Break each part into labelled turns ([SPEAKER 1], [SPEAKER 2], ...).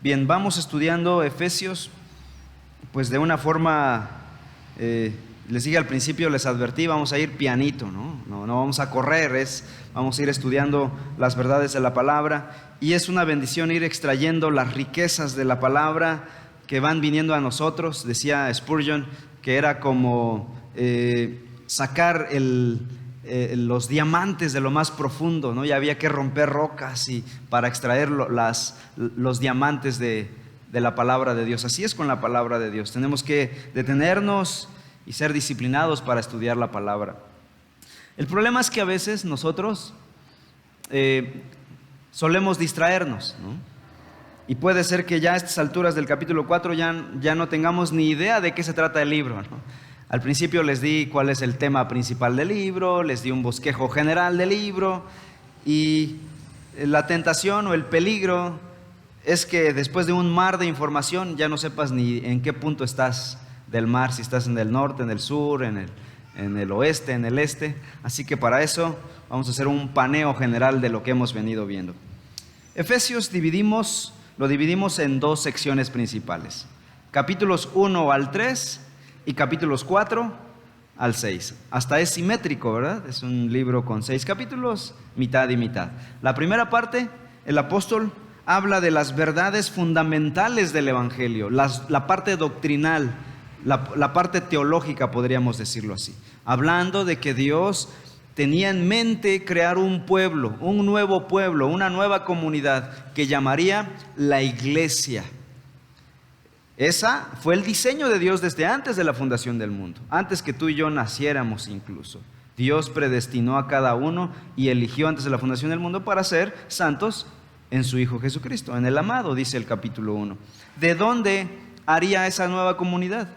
[SPEAKER 1] Bien, vamos estudiando Efesios, pues de una forma, les dije al principio, les advertí, vamos a ir pianito, no vamos a correr, vamos a ir estudiando las verdades de la palabra, y es una bendición ir extrayendo las riquezas de la palabra que van viniendo a nosotros. Decía Spurgeon que era como sacar los diamantes de lo más profundo, ¿no? Y había que romper rocas para extraer los diamantes de la palabra de Dios. Así es con la palabra de Dios. Tenemos que detenernos y ser disciplinados para estudiar la palabra. El problema es que a veces nosotros solemos distraernos, ¿no? Y puede ser que ya a estas alturas del capítulo 4 ya no tengamos ni idea de qué se trata el libro, ¿no? Al principio les di cuál es el tema principal del libro, les di un bosquejo general del libro, y la tentación o el peligro es que después de un mar de información ya no sepas ni en qué punto estás del mar, si estás en el norte, en el sur, en el oeste, en el este. Así que para eso vamos a hacer un paneo general de lo que hemos venido viendo. Efesios lo dividimos en dos secciones principales: capítulos 1 al 3 y capítulos 4 al 6. Hasta es simétrico, ¿verdad? Es un libro con 6 capítulos, mitad y mitad. La primera parte, el apóstol habla de las verdades fundamentales del Evangelio, la parte doctrinal, la parte teológica, podríamos decirlo así, hablando de que Dios tenía en mente crear un pueblo, un nuevo pueblo, una nueva comunidad que llamaría la iglesia. Esa fue el diseño de Dios desde antes de la fundación del mundo, antes que tú y yo naciéramos incluso. Dios predestinó a cada uno y eligió antes de la fundación del mundo para ser santos en su Hijo Jesucristo, en el amado, dice el capítulo 1. ¿De dónde haría esa nueva comunidad?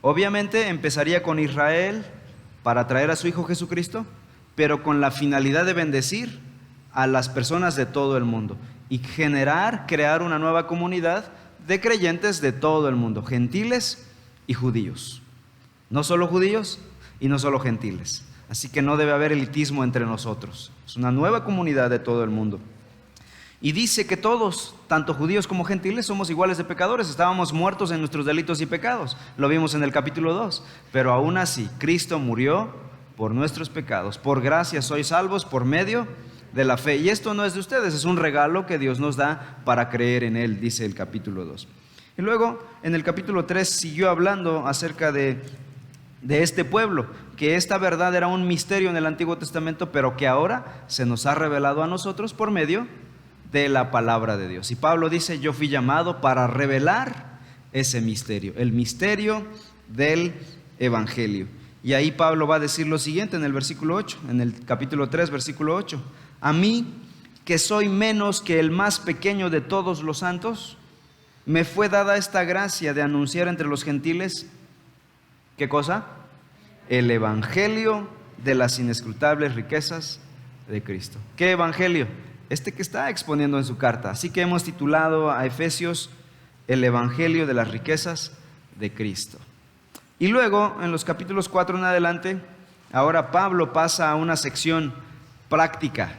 [SPEAKER 1] Obviamente empezaría con Israel para traer a su Hijo Jesucristo, pero con la finalidad de bendecir a las personas de todo el mundo y crear una nueva comunidad de creyentes de todo el mundo, gentiles y judíos. No solo judíos y no solo gentiles. Así que no debe haber elitismo entre nosotros. Es una nueva comunidad de todo el mundo. Y dice que todos, tanto judíos como gentiles, somos iguales de pecadores. Estábamos muertos en nuestros delitos y pecados. Lo vimos en el capítulo 2. Pero aún así, Cristo murió por nuestros pecados. Por gracia sois salvos por medio de la fe. Y esto no es de ustedes, es un regalo que Dios nos da para creer en Él, dice el capítulo 2. Y luego, en el capítulo 3, siguió hablando acerca de este pueblo, que esta verdad era un misterio en el Antiguo Testamento, pero que ahora se nos ha revelado a nosotros por medio de la palabra de Dios. Y Pablo dice: yo fui llamado para revelar ese misterio, el misterio del Evangelio. Y ahí Pablo va a decir lo siguiente en el versículo 8, en el capítulo 3, versículo 8. A mí, que soy menos que el más pequeño de todos los santos, me fue dada esta gracia de anunciar entre los gentiles, ¿qué cosa? El evangelio de las inescrutables riquezas de Cristo. ¿Qué evangelio? Este que está exponiendo en su carta. Así que hemos titulado a Efesios el evangelio de las riquezas de Cristo. Y luego, en los capítulos 4 en adelante, ahora Pablo pasa a una sección práctica,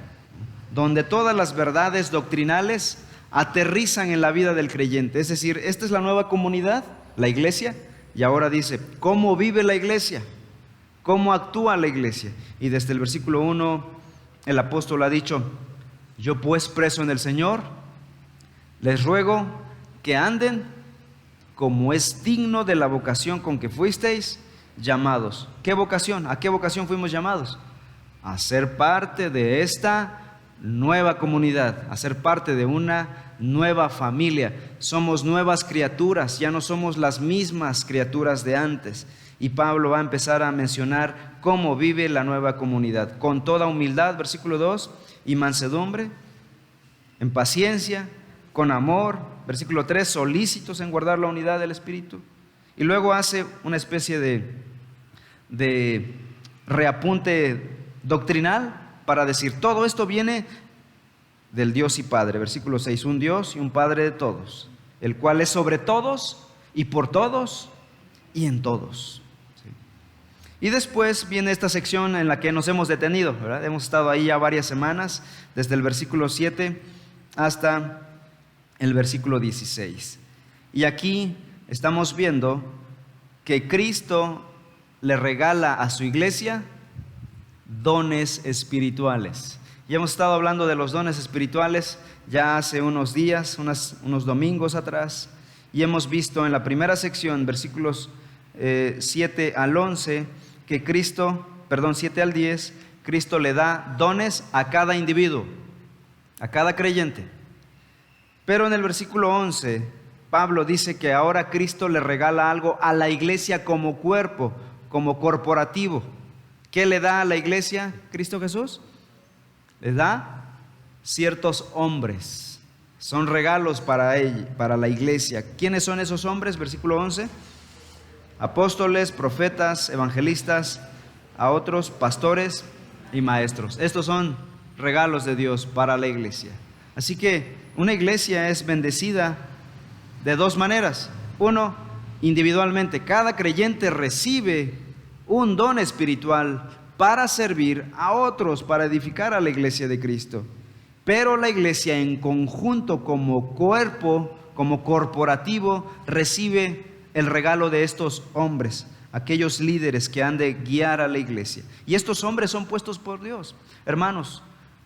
[SPEAKER 1] donde todas las verdades doctrinales aterrizan en la vida del creyente. Es decir, esta es la nueva comunidad, la iglesia, y ahora dice, ¿cómo vive la iglesia? ¿Cómo actúa la iglesia? Y desde el versículo 1, el apóstol ha dicho: yo pues, preso en el Señor, les ruego que anden como es digno de la vocación con que fuisteis llamados. ¿Qué vocación? ¿A qué vocación fuimos llamados? A ser parte de esta nueva comunidad, a ser parte de una nueva familia. Somos nuevas criaturas, ya no somos las mismas criaturas de antes. Y Pablo va a empezar a mencionar cómo vive la nueva comunidad, con toda humildad, versículo 2, y mansedumbre, en paciencia, con amor, versículo 3, solícitos en guardar la unidad del Espíritu. Y luego hace una especie de reapunte doctrinal para decir, todo esto viene del Dios y Padre. Versículo 6, un Dios y un Padre de todos, el cual es sobre todos y por todos y en todos. ¿Sí? Y después viene esta sección en la que nos hemos detenido, ¿verdad? Hemos estado ahí ya varias semanas, desde el versículo 7 hasta el versículo 16. Y aquí estamos viendo que Cristo le regala a su iglesia dones espirituales. Ya hemos estado hablando de los dones espirituales ya hace unos días, unos domingos atrás, y hemos visto en la primera sección, versículos 7 al 11, que 7 al 10, Cristo le da dones a cada individuo, a cada creyente. Pero en el versículo 11, Pablo dice que ahora Cristo le regala algo a la iglesia como cuerpo, como corporativo. ¿Qué le da a la iglesia Cristo Jesús? Le da ciertos hombres. Son regalos para ella, para la iglesia. ¿Quiénes son esos hombres? Versículo 11. Apóstoles, profetas, evangelistas, a otros pastores y maestros. Estos son regalos de Dios para la iglesia. Así que una iglesia es bendecida de dos maneras. Uno, individualmente. Cada creyente recibe un don espiritual para servir a otros, para edificar a la iglesia de Cristo. Pero la iglesia en conjunto, como cuerpo, como corporativo, recibe el regalo de estos hombres, aquellos líderes que han de guiar a la iglesia. Y estos hombres son puestos por Dios. Hermanos,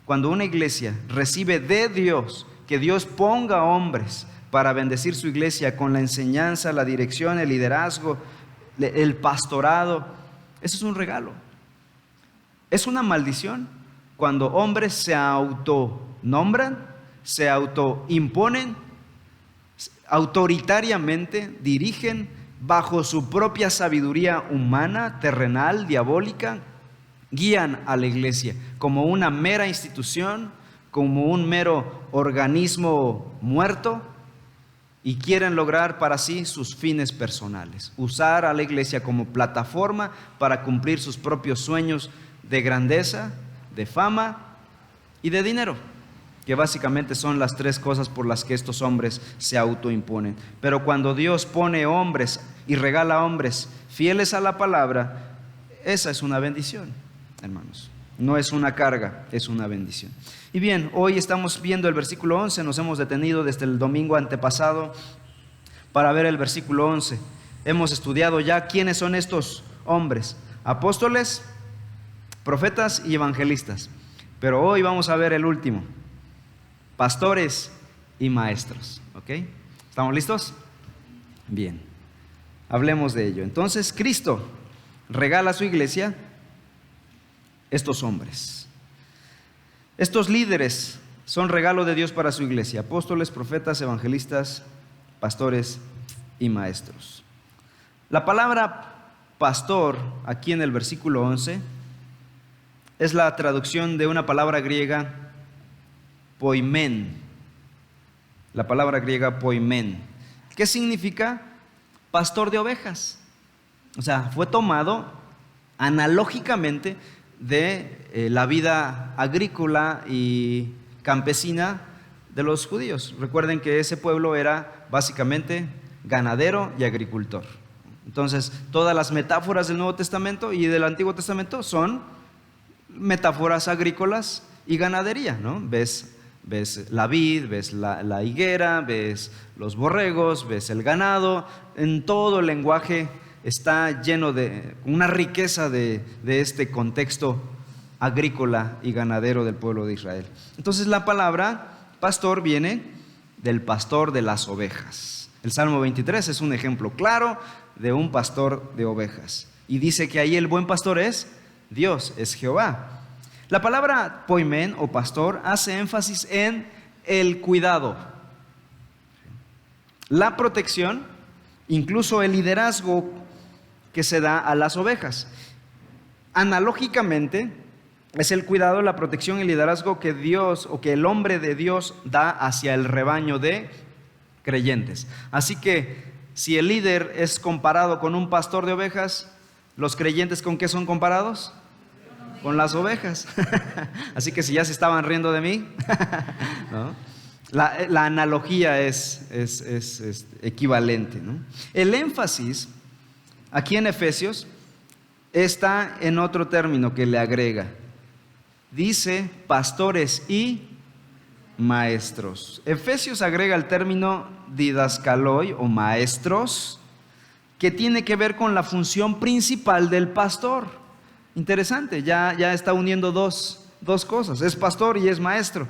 [SPEAKER 1] cuando una iglesia recibe de Dios, que Dios ponga hombres para bendecir su iglesia con la enseñanza, la dirección, el liderazgo, el pastorado, eso es un regalo. Es una maldición cuando hombres se autonombran, se autoimponen, autoritariamente dirigen bajo su propia sabiduría humana, terrenal, diabólica, guían a la iglesia como una mera institución, como un mero organismo muerto, y quieren lograr para sí sus fines personales, usar a la iglesia como plataforma para cumplir sus propios sueños de grandeza, de fama y de dinero, que básicamente son las tres cosas por las que estos hombres se autoimponen. Pero cuando Dios pone hombres y regala hombres fieles a la palabra, esa es una bendición, hermanos. No es una carga, es una bendición. Y bien, hoy estamos viendo el versículo 11, nos hemos detenido desde el domingo antepasado para ver el versículo 11. Hemos estudiado ya quiénes son estos hombres: apóstoles, profetas y evangelistas. Pero hoy vamos a ver el último: pastores y maestros. ¿Ok? ¿Estamos listos? Bien, hablemos de ello. Entonces, Cristo regala a su iglesia estos hombres. Estos líderes son regalo de Dios para su iglesia: apóstoles, profetas, evangelistas, pastores y maestros. La palabra pastor aquí en el versículo 11 es la traducción de una palabra griega, poimen. La palabra griega poimen, ¿qué significa? Pastor de ovejas. O sea, fue tomado analógicamente de la vida agrícola y campesina de los judíos. Recuerden que ese pueblo era básicamente ganadero y agricultor. Entonces, todas las metáforas del Nuevo Testamento y del Antiguo Testamento son metáforas agrícolas y ganadería, ¿no? Ves la vid, ves la higuera, ves los borregos, ves el ganado. En todo el lenguaje está lleno de una riqueza de este contexto agrícola y ganadero del pueblo de Israel. Entonces la palabra pastor viene del pastor de las ovejas. El Salmo 23 es un ejemplo claro de un pastor de ovejas. Y dice que ahí el buen pastor es Dios, es Jehová. La palabra poimen o pastor hace énfasis en el cuidado, la protección, incluso el liderazgo que se da a las ovejas. Analógicamente, es el cuidado, la protección y el liderazgo que Dios o que el hombre de Dios da hacia el rebaño de creyentes. Así que si el líder es comparado con un pastor de ovejas, ¿los creyentes con qué son comparados? Con las ovejas. Así que si ya se estaban riendo de mí, ¿no? La analogía es equivalente, ¿no? El énfasis aquí en Efesios está en otro término que le agrega. Dice pastores y maestros. Efesios agrega el término didascaloi o maestros, que tiene que ver con la función principal del pastor. Interesante, ya está uniendo dos cosas, es pastor y es maestro.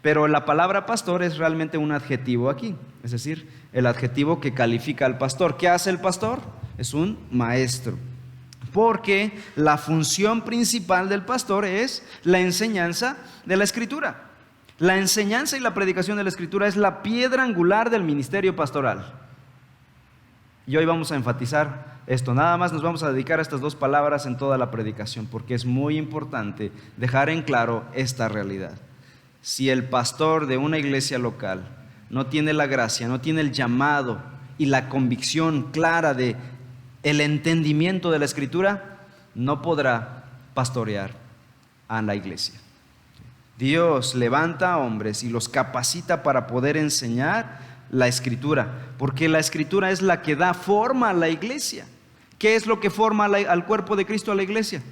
[SPEAKER 1] Pero la palabra pastor es realmente un adjetivo aquí, es decir, el adjetivo que califica al pastor. ¿Qué hace el pastor? Es un maestro. Porque la función principal del pastor es la enseñanza de la Escritura. La enseñanza y la predicación de la Escritura es la piedra angular del ministerio pastoral. Y hoy vamos a enfatizar esto. Nada más nos vamos a dedicar a estas dos palabras en toda la predicación, porque es muy importante dejar en claro esta realidad. Si el pastor de una iglesia local no tiene la gracia, no tiene el llamado y la convicción clara de el entendimiento de la Escritura, no podrá pastorear a la iglesia. Dios levanta a hombres y los capacita para poder enseñar la Escritura, porque la Escritura es la que da forma a la iglesia. ¿Qué es lo que forma al cuerpo de Cristo, a la iglesia?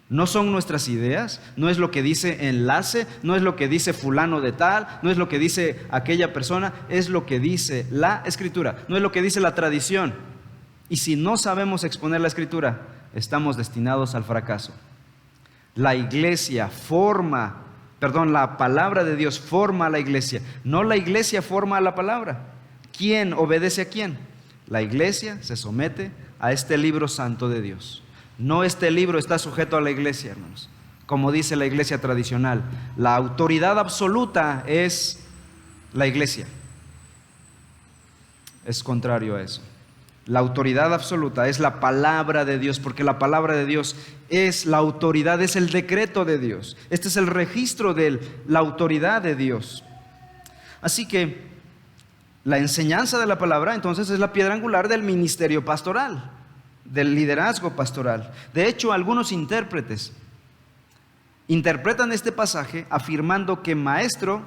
[SPEAKER 1] No son nuestras ideas, no es lo que dice enlace, no es lo que dice fulano de tal, no es lo que dice aquella persona, es lo que dice la Escritura, no es lo que dice la tradición. Y si no sabemos exponer la Escritura, estamos destinados al fracaso. La palabra de Dios forma a la iglesia, no la iglesia forma a la palabra. ¿Quién obedece a quién? La iglesia se somete a este libro santo de Dios. No, este libro está sujeto a la iglesia, hermanos. Como dice la iglesia tradicional, la autoridad absoluta es la iglesia. Es contrario a eso. La autoridad absoluta es la palabra de Dios, porque la palabra de Dios es la autoridad, es el decreto de Dios. Este es el registro de la autoridad de Dios. Así que la enseñanza de la palabra entonces es la piedra angular del ministerio pastoral, del liderazgo pastoral. De hecho, algunos intérpretes interpretan este pasaje afirmando que maestro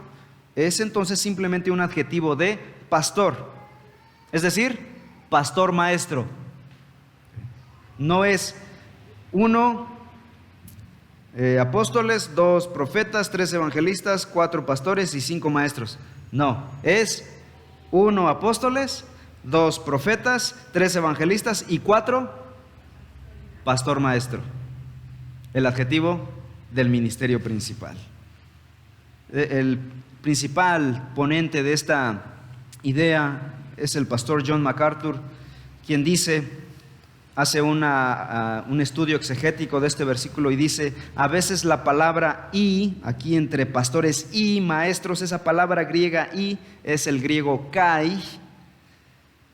[SPEAKER 1] es entonces simplemente un adjetivo de pastor, es decir, pastor maestro. No es 1 apóstoles, 2 profetas, 3 evangelistas, 4 pastores y 5 maestros. No, es 1 apóstoles, 2 profetas, 3 evangelistas y 4 pastor maestro. El adjetivo del ministerio principal. El principal ponente de esta idea es el pastor John MacArthur, quien hace un estudio exegético de este versículo y dice: a veces la palabra y, aquí entre pastores y maestros, esa palabra griega y es el griego kai,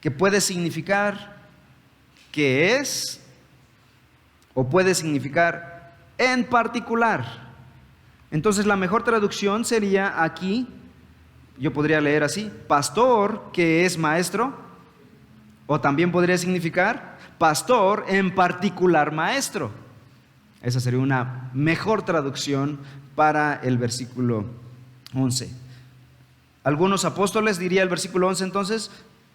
[SPEAKER 1] que puede significar que es, o puede significar en particular. Entonces la mejor traducción sería aquí, yo podría leer así: pastor que es maestro, o también podría significar pastor en particular maestro. Esa sería una mejor traducción para el versículo 11. Algunos apóstoles, diría el versículo 11 entonces,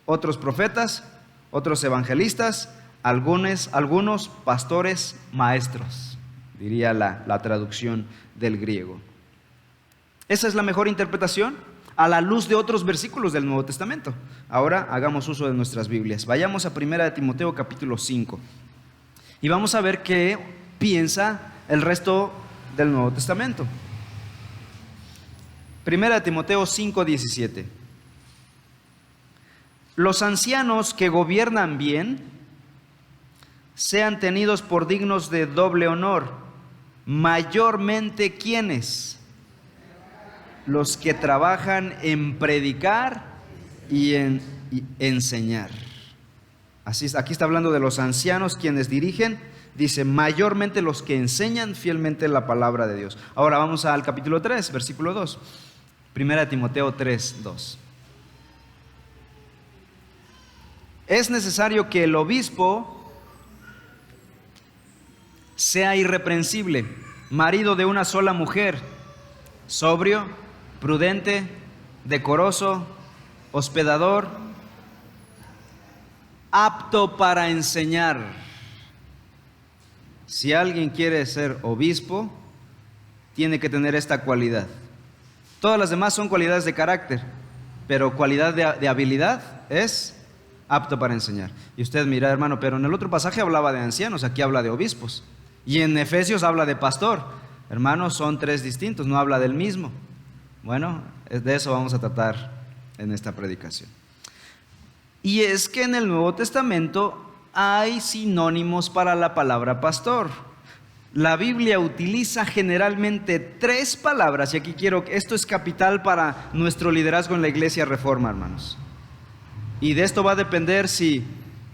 [SPEAKER 1] otros profetas, otros evangelistas, algunos pastores maestros, diría la traducción del griego. Esa es la mejor interpretación a la luz de otros versículos del Nuevo Testamento. Ahora hagamos uso de nuestras Biblias. Vayamos a 1 de Timoteo capítulo 5 y vamos a ver qué piensa el resto del Nuevo Testamento. 1 de Timoteo 5:17. Los ancianos que gobiernan bien sean tenidos por dignos de doble honor, mayormente ¿quiénes? Los que trabajan en predicar y en enseñar. Aquí está hablando de los ancianos quienes dirigen, dice mayormente los que enseñan fielmente la palabra de Dios. Ahora vamos al capítulo 3, versículo 2. 1 Timoteo 3:2. Es necesario que el obispo sea irreprensible, marido de una sola mujer, sobrio, prudente, decoroso, hospedador, apto para enseñar. Si alguien quiere ser obispo, tiene que tener esta cualidad: Todas las demás son cualidades de carácter, pero cualidad de habilidad es apto para enseñar. Y usted mira, hermano, pero en el otro pasaje hablaba de ancianos, aquí habla de obispos. Y en Efesios habla de pastor. Hermanos, son tres distintos, no habla del mismo. Bueno, de eso vamos a tratar en esta predicación. Y es que en el Nuevo Testamento hay sinónimos para la palabra pastor. La Biblia utiliza generalmente tres palabras, y aquí esto es capital para nuestro liderazgo en la Iglesia Reforma, hermanos. Y de esto va a depender si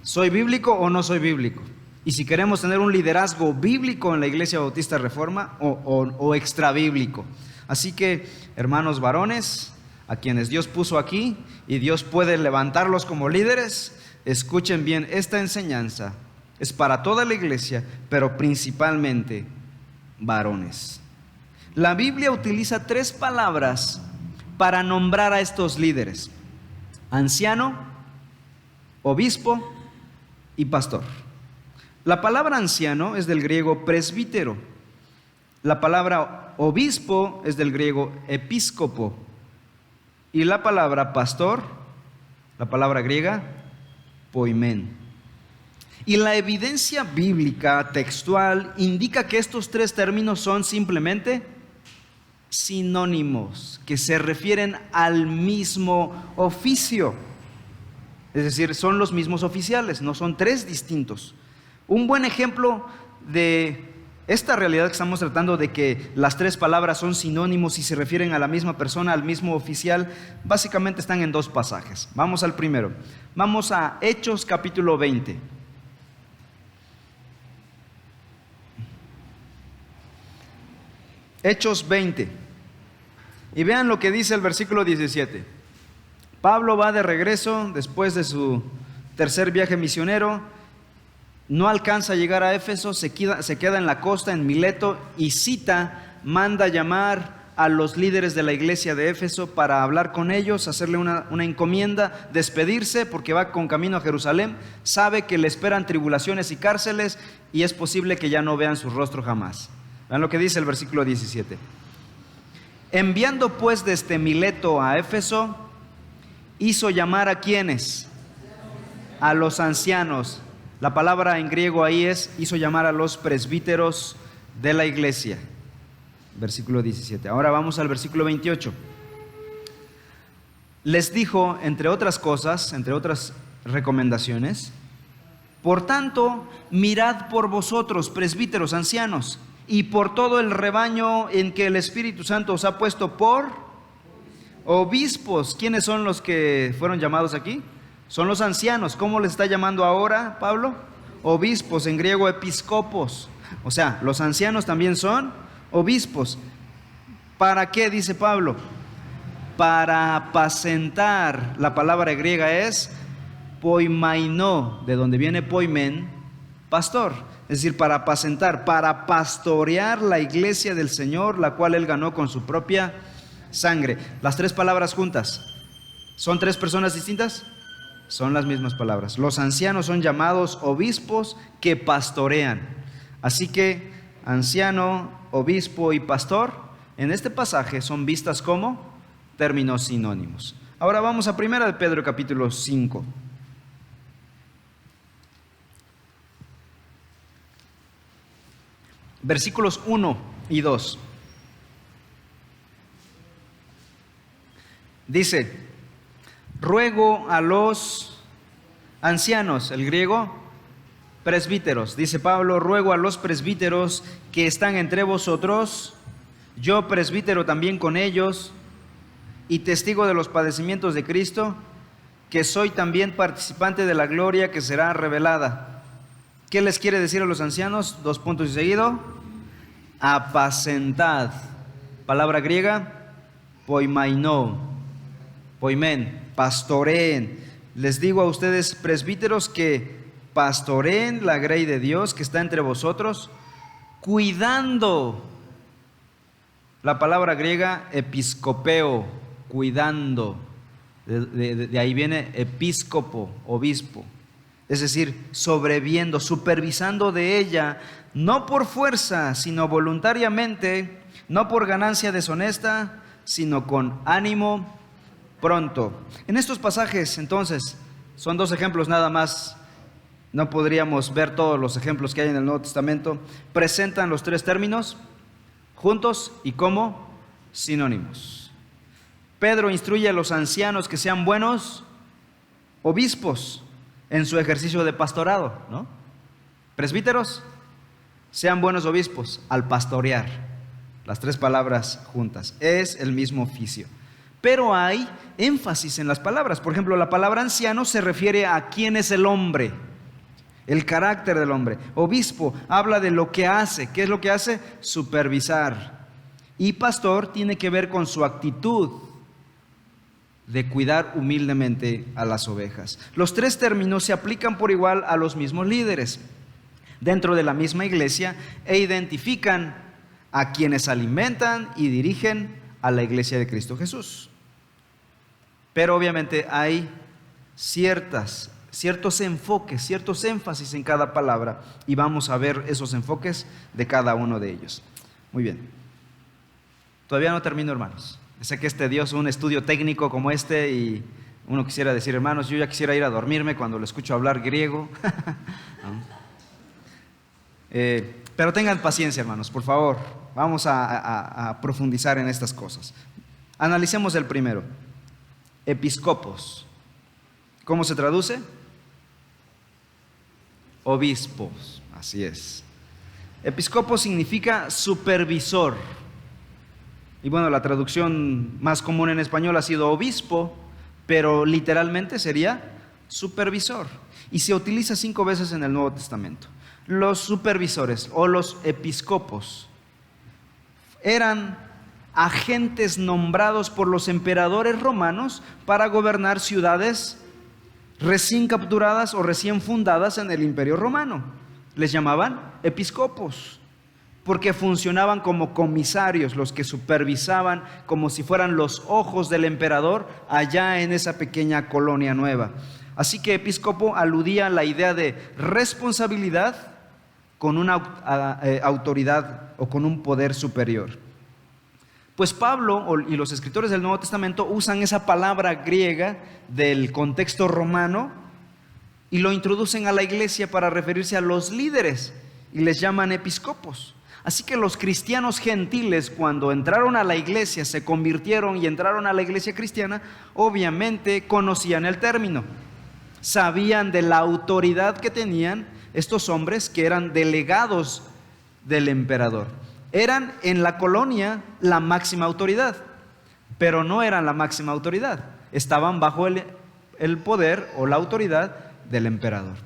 [SPEAKER 1] soy bíblico o no soy bíblico. Y si queremos tener un liderazgo bíblico en la Iglesia Bautista Reforma o extrabíblico. Así que, hermanos varones, a quienes Dios puso aquí y Dios puede levantarlos como líderes, escuchen bien, esta enseñanza es para toda la iglesia, pero principalmente varones. La Biblia utiliza tres palabras para nombrar a estos líderes: anciano, obispo y pastor. La palabra anciano es del griego presbítero. La palabra obispo es del griego episcopo. Y la palabra pastor, la palabra griega, poimen. Y la evidencia bíblica textual indica que estos tres términos son simplemente sinónimos, que se refieren al mismo oficio. Es decir, son los mismos oficiales, no son tres distintos. Un buen ejemplo de esta realidad que estamos tratando, de que las tres palabras son sinónimos y se refieren a la misma persona, al mismo oficial, básicamente están en dos pasajes. Vamos al primero. Vamos a Hechos capítulo 20. Hechos 20. Y vean lo que dice el versículo 17. Pablo va de regreso después de su tercer viaje misionero. No alcanza a llegar a Éfeso, se queda en la costa, en Mileto, y manda llamar a los líderes de la iglesia de Éfeso para hablar con ellos, hacerle una encomienda, despedirse porque va con camino a Jerusalén. Sabe que le esperan tribulaciones y cárceles y es posible que ya no vean su rostro jamás. Vean lo que dice el versículo 17. Enviando pues desde Mileto a Éfeso, hizo llamar ¿a quiénes? A los ancianos. La palabra en griego ahí hizo llamar a los presbíteros de la iglesia. Versículo 17. Ahora vamos al versículo 28. Les dijo, entre otras cosas, entre otras recomendaciones: por tanto, mirad por vosotros, presbíteros, ancianos, y por todo el rebaño en que el Espíritu Santo os ha puesto por obispos. ¿Quiénes son los que fueron llamados aquí? Son los ancianos. ¿Cómo les está llamando ahora Pablo? Obispos, en griego episcopos. O sea, los ancianos también son obispos. ¿Para qué? Dice Pablo. Para apacentar. La palabra griega es poimaino, de donde viene poimen, pastor. Es decir, para apacentar, para pastorear la iglesia del Señor, la cual Él ganó con su propia sangre. Las tres palabras juntas, ¿son tres personas distintas? Son las mismas palabras. Los ancianos son llamados obispos que pastorean. Así que anciano, obispo y pastor en este pasaje son vistas como términos sinónimos. Ahora vamos a 1 de Pedro capítulo 5. Versículos 1 y 2. Dice: ruego a los ancianos, el griego presbíteros, dice Pablo, ruego a los presbíteros que están entre vosotros, yo presbítero también con ellos, y testigo de los padecimientos de Cristo, que soy también participante de la gloria que será revelada. ¿Qué les quiere decir a los ancianos? 2 puntos y seguido. Apacentad. Palabra griega, poimaino, poimen, pastoreen. Les digo a ustedes, presbíteros, que pastoreen la grey de Dios que está entre vosotros, cuidando. La palabra griega, episcopeo, cuidando. De ahí viene episcopo, obispo. Es decir, sobreviendo, supervisando de ella, no por fuerza, sino voluntariamente, no por ganancia deshonesta, sino con ánimo pronto. En estos pasajes, entonces, son dos ejemplos nada más. No podríamos ver todos los ejemplos que hay en el Nuevo Testamento. Presentan los tres términos juntos y como sinónimos. Pedro instruye a los ancianos que sean buenos obispos en su ejercicio de pastorado, ¿no? Presbíteros, sean buenos obispos al pastorear. Las tres palabras juntas. Es el mismo oficio. Pero hay énfasis en las palabras. Por ejemplo, la palabra anciano se refiere a quién es el hombre, el carácter del hombre. Obispo habla de lo que hace. ¿Qué es lo que hace? Supervisar. Y pastor tiene que ver con su actitud de cuidar humildemente a las ovejas. Los tres términos se aplican por igual a los mismos líderes dentro de la misma iglesia e identifican a quienes alimentan y dirigen a la iglesia de Cristo Jesús. Pero obviamente hay ciertos enfoques, ciertos énfasis en cada palabra, y vamos a ver esos enfoques de cada uno de ellos. Muy bien. Todavía no termino, hermanos. Sé que es tedioso un estudio técnico como este y uno quisiera decir, hermanos, yo ya quisiera ir a dormirme cuando lo escucho hablar griego. Pero tengan paciencia, hermanos, por favor. Vamos a profundizar en estas cosas. Analicemos el primero. Episcopos. ¿Cómo se traduce? Obispos. Así es. Episcopo significa supervisor. Y bueno, la traducción más común en español ha sido obispo, pero literalmente sería supervisor. Y se utiliza 5 veces en el Nuevo Testamento. Los supervisores o los episcopos eran agentes nombrados por los emperadores romanos para gobernar ciudades recién capturadas o recién fundadas en el Imperio Romano. Les llamaban episcopos, porque funcionaban como comisarios, los que supervisaban como si fueran los ojos del emperador allá en esa pequeña colonia nueva. Así que episcopo aludía a la idea de responsabilidad con una autoridad o con un poder superior. Pues Pablo y los escritores del Nuevo Testamento usan esa palabra griega del contexto romano y lo introducen a la iglesia para referirse a los líderes y les llaman episcopos. Así que los cristianos gentiles, cuando entraron a la iglesia, se convirtieron y entraron a la iglesia cristiana, obviamente conocían el término. Sabían de la autoridad que tenían estos hombres que eran delegados del emperador. Eran en la colonia la máxima autoridad, pero no eran la máxima autoridad. Estaban bajo el poder o la autoridad del emperador.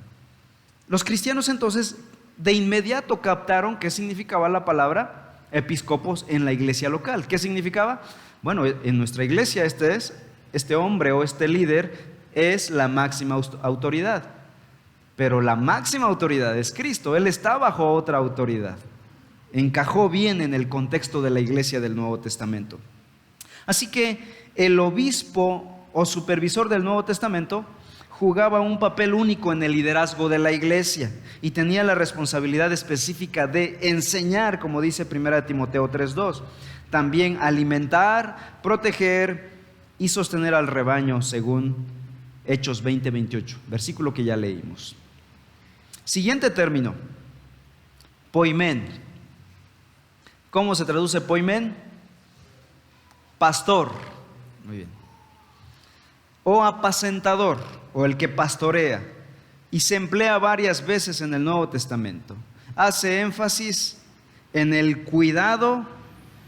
[SPEAKER 1] Los cristianos entonces de inmediato captaron qué significaba la palabra episcopos en la iglesia local. ¿Qué significaba? Bueno, en nuestra iglesia este hombre o este líder es la máxima autoridad. Pero la máxima autoridad es Cristo. Él está bajo otra autoridad. Encajó bien en el contexto de la iglesia del Nuevo Testamento. Así que el obispo o supervisor del Nuevo Testamento jugaba un papel único en el liderazgo de la iglesia y tenía la responsabilidad específica de enseñar, como dice 1 Timoteo 3:2, también alimentar, proteger y sostener al rebaño, según Hechos 20:28, versículo que ya leímos. Siguiente término, poimen. ¿Cómo se traduce poimen? Pastor. Muy bien. O apacentador, o el que pastorea. Y se emplea varias veces en el Nuevo Testamento. Hace énfasis en el cuidado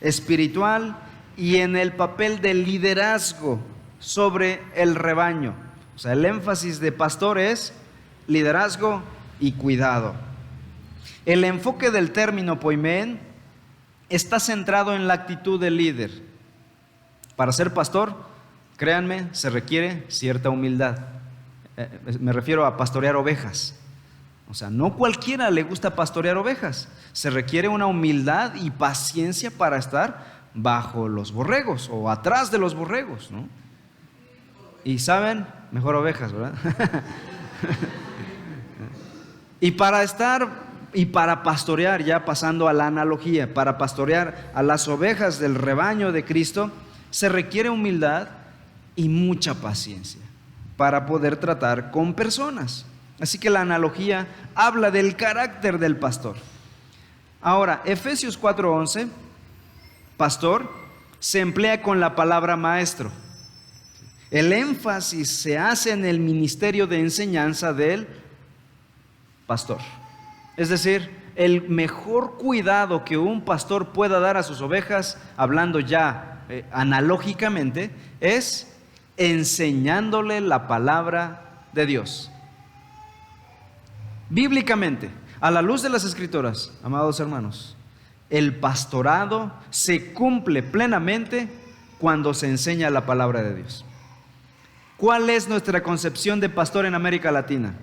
[SPEAKER 1] espiritual y en el papel de liderazgo sobre el rebaño. O sea, el énfasis de pastor es liderazgo y cuidado. El enfoque del término poimen está centrado en la actitud del líder. Para ser pastor, créanme, se requiere cierta humildad. Me refiero a pastorear ovejas. O sea, no cualquiera le gusta pastorear ovejas. Se requiere una humildad y paciencia para estar bajo los borregos o atrás de los borregos, ¿no? Y saben, mejor ovejas, ¿verdad? Y para pastorear, ya pasando a la analogía, para pastorear a las ovejas del rebaño de Cristo, Se requiere humildad y mucha paciencia para poder tratar con personas. Así que la analogía habla del carácter del pastor. Ahora, Efesios 4:11, pastor, se emplea con la palabra maestro. El énfasis se hace en el ministerio de enseñanza del pastor. Es decir, el mejor cuidado que un pastor pueda dar a sus ovejas, hablando ya analógicamente, es enseñándole la palabra de Dios. Bíblicamente, a la luz de las Escrituras, amados hermanos, el pastorado se cumple plenamente cuando se enseña la palabra de Dios. ¿Cuál es nuestra concepción de pastor en América Latina?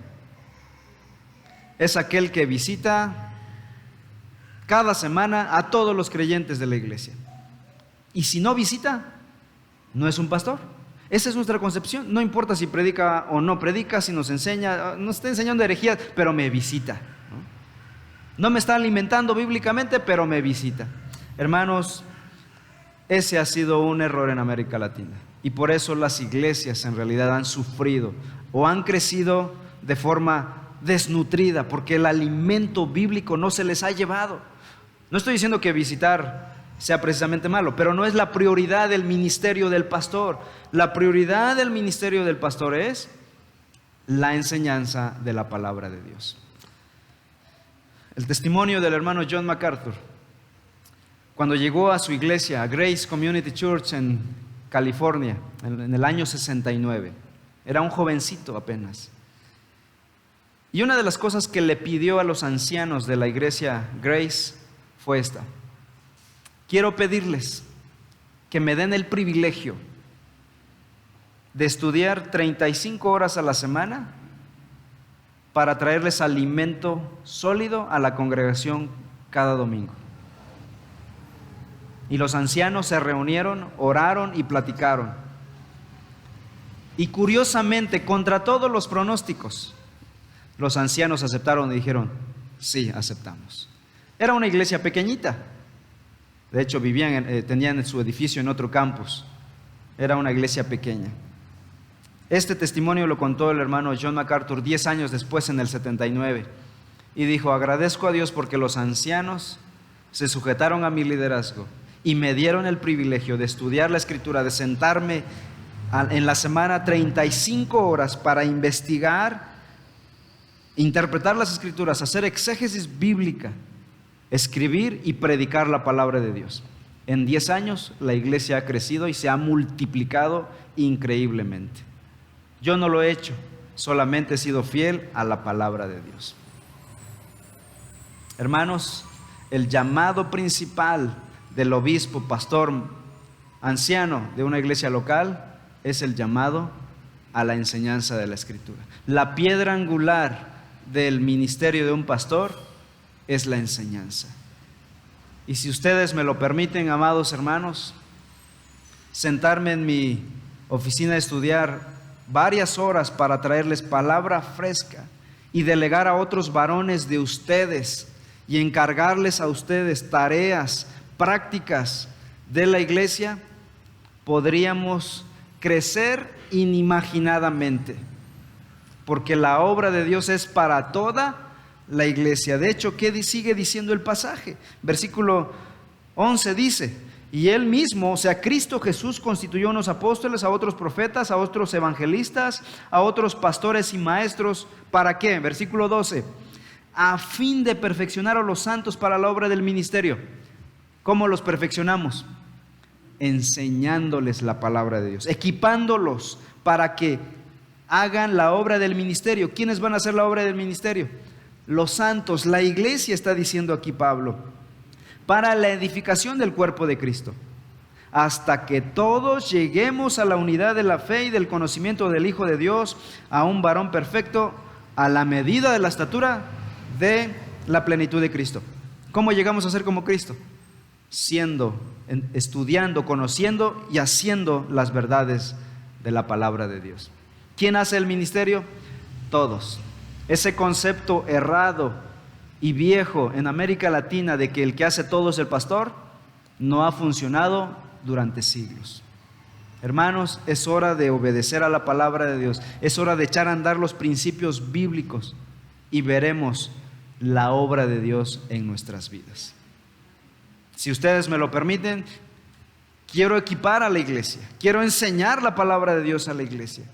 [SPEAKER 1] Es aquel que visita cada semana a todos los creyentes de la iglesia. Y si no visita, no es un pastor. Esa es nuestra concepción. No importa si predica o no predica, si nos enseña, nos está enseñando herejías, pero me visita. No me está alimentando bíblicamente, pero me visita. Hermanos, ese ha sido un error en América Latina. Y por eso las iglesias en realidad han sufrido o han crecido de forma desnutrida, porque el alimento bíblico no se les ha llevado. No estoy diciendo que visitar sea precisamente malo, pero no es la prioridad del ministerio del pastor. La prioridad del ministerio del pastor es la enseñanza de la palabra de Dios. El testimonio del hermano John MacArthur, cuando llegó a su iglesia, a Grace Community Church en California, en el año 69, era un jovencito apenas. Y una de las cosas que le pidió a los ancianos de la iglesia Grace fue esta: quiero pedirles que me den el privilegio de estudiar 35 horas a la semana para traerles alimento sólido a la congregación cada domingo. Y los ancianos se reunieron, oraron y platicaron. Y curiosamente, contra todos los pronósticos, los ancianos aceptaron y dijeron: sí, aceptamos. Era una iglesia pequeñita. De hecho, tenían su edificio en otro campus. Era una iglesia pequeña. Este testimonio lo contó el hermano John MacArthur 10 años después, en el 79. Y dijo: agradezco a Dios porque los ancianos se sujetaron a mi liderazgo y me dieron el privilegio de estudiar la Escritura, de sentarme en la semana 35 horas para investigar, interpretar las Escrituras, hacer exégesis bíblica, escribir y predicar la palabra de Dios. En 10 años la iglesia ha crecido y se ha multiplicado increíblemente. Yo no lo he hecho, solamente he sido fiel a la palabra de Dios. Hermanos, el llamado principal del obispo, pastor, anciano de una iglesia local es el llamado a la enseñanza de la Escritura. La piedra angular del ministerio de un pastor es la enseñanza. Y si ustedes me lo permiten, amados hermanos, sentarme en mi oficina a estudiar varias horas para traerles palabra fresca y delegar a otros varones de ustedes y encargarles a ustedes tareas prácticas de la iglesia, podríamos crecer inimaginadamente, porque la obra de Dios es para toda la iglesia. De hecho, ¿qué sigue diciendo el pasaje? Versículo 11 dice: y Él mismo, o sea, Cristo Jesús, constituyó unos apóstoles, a otros profetas, a otros evangelistas, a otros pastores y maestros. ¿Para qué? Versículo 12: a fin de perfeccionar a los santos para la obra del ministerio. ¿Cómo los perfeccionamos? Enseñándoles la palabra de Dios, equipándolos para que hagan la obra del ministerio. ¿Quiénes van a hacer la obra del ministerio? Los santos, la iglesia, está diciendo aquí Pablo, para la edificación del cuerpo de Cristo, hasta que todos lleguemos a la unidad de la fe y del conocimiento del Hijo de Dios, a un varón perfecto, a la medida de la estatura de la plenitud de Cristo. ¿Cómo llegamos a ser como Cristo? Estudiando, conociendo y haciendo las verdades de la palabra de Dios. ¿Quién hace el ministerio? Todos. Ese concepto errado y viejo en América Latina de que el que hace todo es el pastor, no ha funcionado durante siglos. Hermanos, es hora de obedecer a la palabra de Dios. Es hora de echar a andar los principios bíblicos y veremos la obra de Dios en nuestras vidas. Si ustedes me lo permiten, quiero equipar a la iglesia, quiero enseñar la palabra de Dios a la iglesia,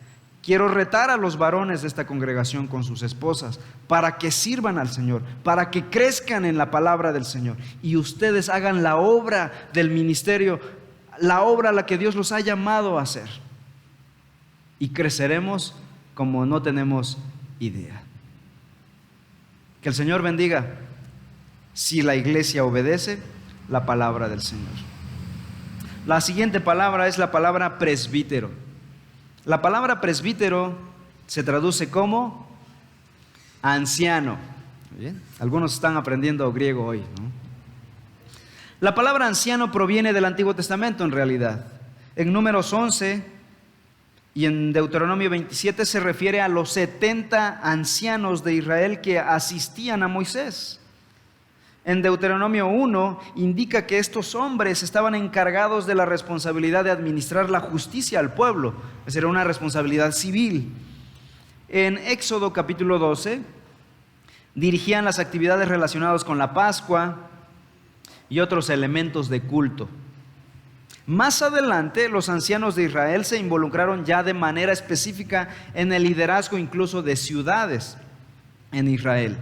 [SPEAKER 1] quiero retar a los varones de esta congregación con sus esposas para que sirvan al Señor, para que crezcan en la palabra del Señor y ustedes hagan la obra del ministerio, la obra a la que Dios los ha llamado a hacer, y creceremos como no tenemos idea. Que el Señor bendiga si la iglesia obedece la palabra del Señor. La siguiente palabra es la palabra presbítero. La palabra presbítero se traduce como anciano. ¿Bien? Algunos están aprendiendo griego hoy, ¿no? La palabra anciano proviene del Antiguo Testamento en realidad. En Números 11 y en Deuteronomio 27 se refiere a los 70 ancianos de Israel que asistían a Moisés. En Deuteronomio 1 indica que estos hombres estaban encargados de la responsabilidad de administrar la justicia al pueblo. Esa era una responsabilidad civil. En Éxodo capítulo 12 dirigían las actividades relacionadas con la Pascua y otros elementos de culto. Más adelante, los ancianos de Israel se involucraron ya de manera específica en el liderazgo incluso de ciudades en Israel.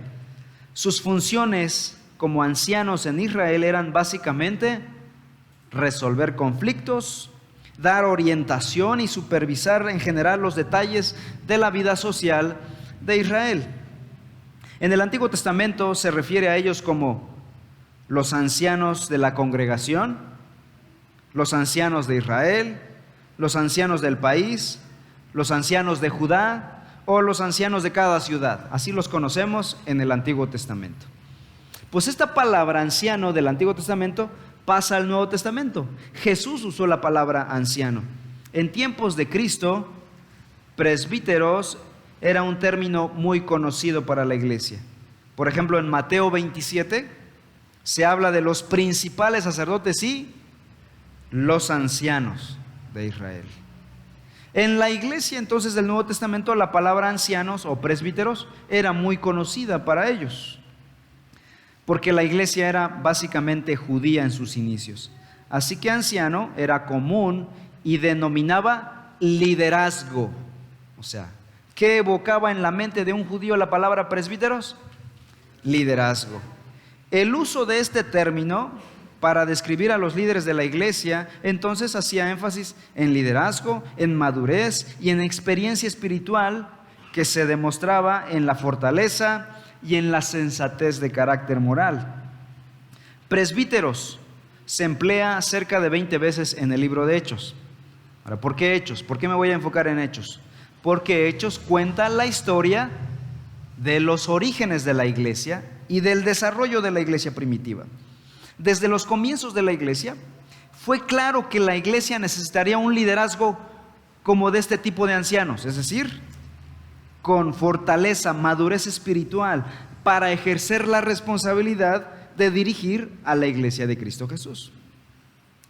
[SPEAKER 1] Sus funciones como ancianos en Israel eran básicamente resolver conflictos, dar orientación y supervisar en general los detalles de la vida social de Israel. En el Antiguo Testamento se refiere a ellos como los ancianos de la congregación, los ancianos de Israel, los ancianos del país, los ancianos de Judá o los ancianos de cada ciudad. Así los conocemos en el Antiguo Testamento. Pues esta palabra anciano del Antiguo Testamento pasa al Nuevo Testamento. Jesús usó la palabra anciano. En tiempos de Cristo, presbíteros era un término muy conocido para la iglesia. Por ejemplo, en Mateo 27 se habla de los principales sacerdotes y los ancianos de Israel. En la iglesia entonces del Nuevo Testamento la palabra ancianos o presbíteros era muy conocida para ellos, porque la iglesia era básicamente judía en sus inicios. Así que anciano era común y denominaba liderazgo. O sea, ¿qué evocaba en la mente de un judío la palabra presbíteros? Liderazgo. El uso de este término para describir a los líderes de la iglesia entonces hacía énfasis en liderazgo, en madurez y en experiencia espiritual que se demostraba en la fortaleza y en la sensatez de carácter moral. Presbíteros se emplea cerca de 20 veces en el libro de Hechos. Ahora, ¿por qué Hechos? ¿Por qué me voy a enfocar en Hechos? Porque Hechos cuenta la historia de los orígenes de la iglesia y del desarrollo de la iglesia primitiva. Desde los comienzos de la iglesia, fue claro que la iglesia necesitaría un liderazgo como de este tipo de ancianos, es decir, con fortaleza, madurez espiritual, para ejercer la responsabilidad de dirigir a la iglesia de Cristo Jesús.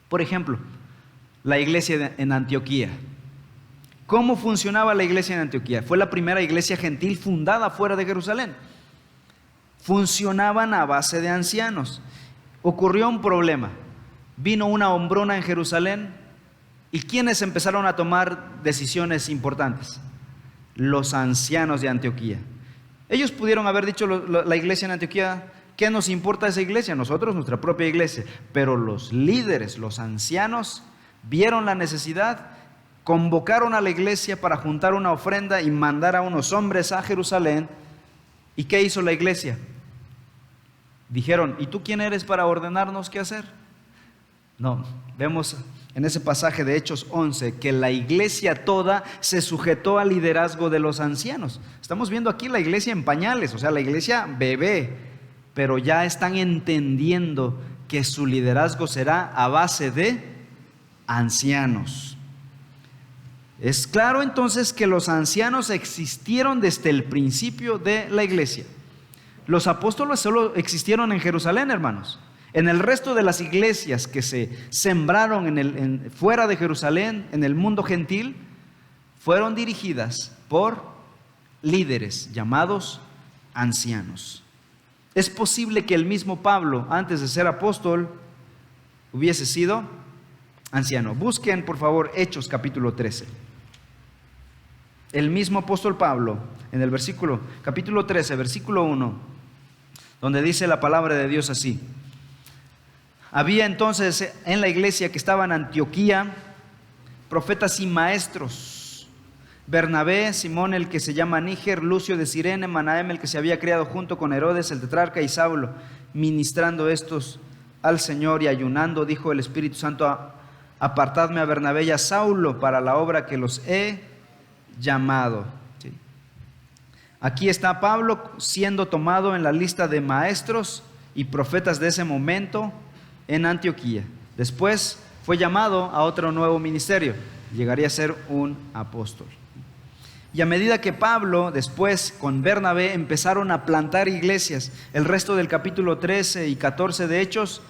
[SPEAKER 1] Por ejemplo, la iglesia en Antioquía. ¿Cómo funcionaba la iglesia en Antioquía? Fue la primera iglesia gentil fundada fuera de Jerusalén. Funcionaban a base de ancianos. Ocurrió un problema. Vino una hombrona en Jerusalén. ¿Y quiénes empezaron a tomar decisiones importantes? Los ancianos de Antioquía. Ellos pudieron haber dicho, la iglesia en Antioquía, ¿qué nos importa esa iglesia? Nosotros, nuestra propia iglesia. Pero los líderes, los ancianos, vieron la necesidad, convocaron a la iglesia para juntar una ofrenda y mandar a unos hombres a Jerusalén. ¿Y qué hizo la iglesia? Dijeron, ¿y tú quién eres para ordenarnos qué hacer? No, vemos en ese pasaje de Hechos 11 que la iglesia toda se sujetó al liderazgo de los ancianos. Estamos viendo aquí la iglesia en pañales, o sea, la iglesia bebé, pero ya están entendiendo que su liderazgo será a base de ancianos. Es claro entonces que los ancianos existieron desde el principio de la iglesia. Los apóstoles solo existieron en Jerusalén, hermanos. En el resto de las iglesias que se sembraron fuera de Jerusalén, en el mundo gentil, fueron dirigidas por líderes llamados ancianos. Es posible que el mismo Pablo, antes de ser apóstol, hubiese sido anciano. Busquen, por favor, Hechos capítulo 13. El mismo apóstol Pablo, en el capítulo 13, versículo 1, donde dice la palabra de Dios así: había entonces en la iglesia que estaba en Antioquía profetas y maestros: Bernabé, Simón el que se llama Níger, Lucio de Cirene, Manahem el que se había criado junto con Herodes el tetrarca, y Saulo. Ministrando estos al Señor y ayunando, dijo el Espíritu Santo: apartadme a Bernabé y a Saulo para la obra que los he llamado. ¿Sí? Aquí está Pablo siendo tomado en la lista de maestros y profetas de ese momento en Antioquía. Después fue llamado a otro nuevo ministerio, llegaría a ser un apóstol. Y a medida que Pablo, después con Bernabé, empezaron a plantar iglesias, el resto del capítulo 13 y 14 de Hechos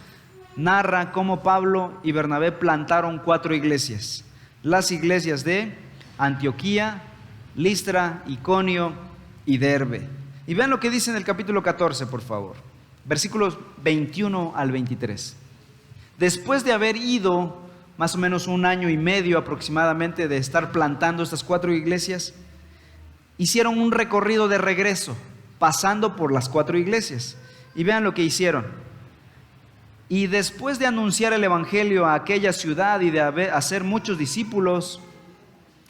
[SPEAKER 1] narra cómo Pablo y Bernabé plantaron 4 iglesias. Las iglesias de Antioquía, Listra, Iconio y Derbe. Y vean lo que dice en el capítulo 14, por favor. Versículos 21 al 23. Después de haber ido más o menos 1 año y medio aproximadamente de estar plantando estas 4 iglesias, hicieron un recorrido de regreso, pasando por las 4 iglesias. Y vean lo que hicieron. Y después de anunciar el evangelio a aquella ciudad y de hacer muchos discípulos,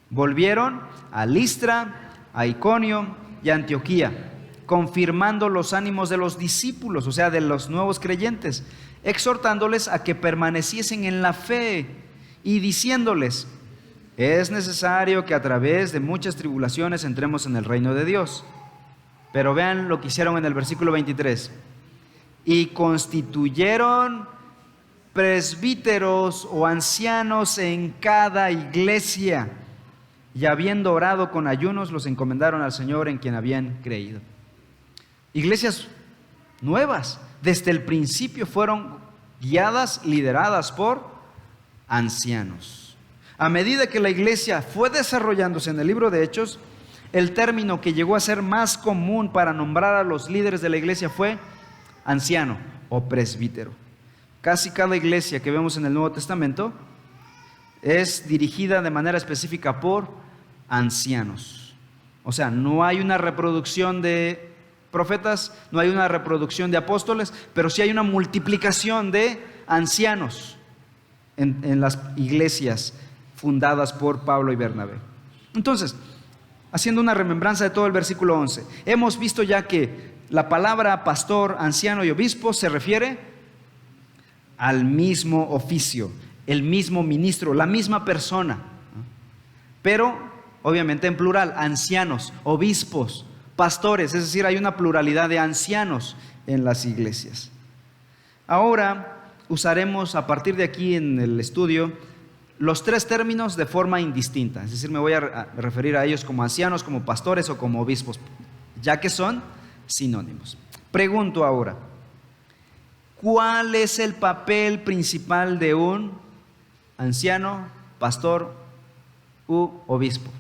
[SPEAKER 1] volvieron a Listra, a Iconio y a Antioquía, confirmando los ánimos de los discípulos, o sea, de los nuevos creyentes, exhortándoles a que permaneciesen en la fe y diciéndoles: es necesario que a través de muchas tribulaciones entremos en el reino de Dios. Pero vean lo que hicieron en el versículo 23. Y constituyeron presbíteros o ancianos en cada iglesia, y habiendo orado con ayunos, los encomendaron al Señor en quien habían creído. Iglesias nuevas, desde el principio fueron guiadas, lideradas por ancianos. A medida que la iglesia fue desarrollándose en el libro de Hechos, el término que llegó a ser más común para nombrar a los líderes de la iglesia fue anciano o presbítero. Casi cada iglesia que vemos en el Nuevo Testamento es dirigida de manera específica por ancianos. O sea, no hay una reproducción de profetas, no hay una reproducción de apóstoles, pero sí hay una multiplicación de ancianos en las iglesias fundadas por Pablo y Bernabé. Entonces, haciendo una remembranza de todo el versículo 11, hemos visto ya que la palabra pastor, anciano y obispo se refiere al mismo oficio, el mismo ministro, la misma persona, pero obviamente en plural: ancianos, obispos, pastores, es decir, hay una pluralidad de ancianos en las iglesias. Ahora usaremos a partir de aquí en el estudio los 3 términos de forma indistinta, es decir, me voy a referir a ellos como ancianos, como pastores o como obispos, ya que son sinónimos. Pregunto ahora: ¿cuál es el papel principal de un anciano, pastor u obispo?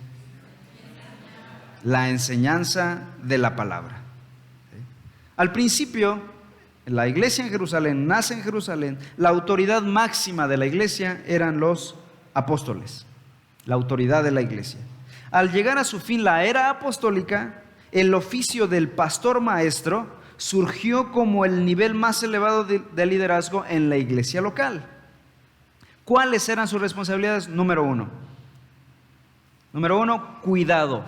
[SPEAKER 1] La enseñanza de la palabra. Al principio, la iglesia en Jerusalén nace en Jerusalén. La autoridad máxima de la iglesia eran los apóstoles, la autoridad de la iglesia. Al llegar a su fin la era apostólica, el oficio del pastor maestro surgió como el nivel más elevado de liderazgo en la iglesia local. ¿Cuáles eran sus responsabilidades? Número uno, cuidado.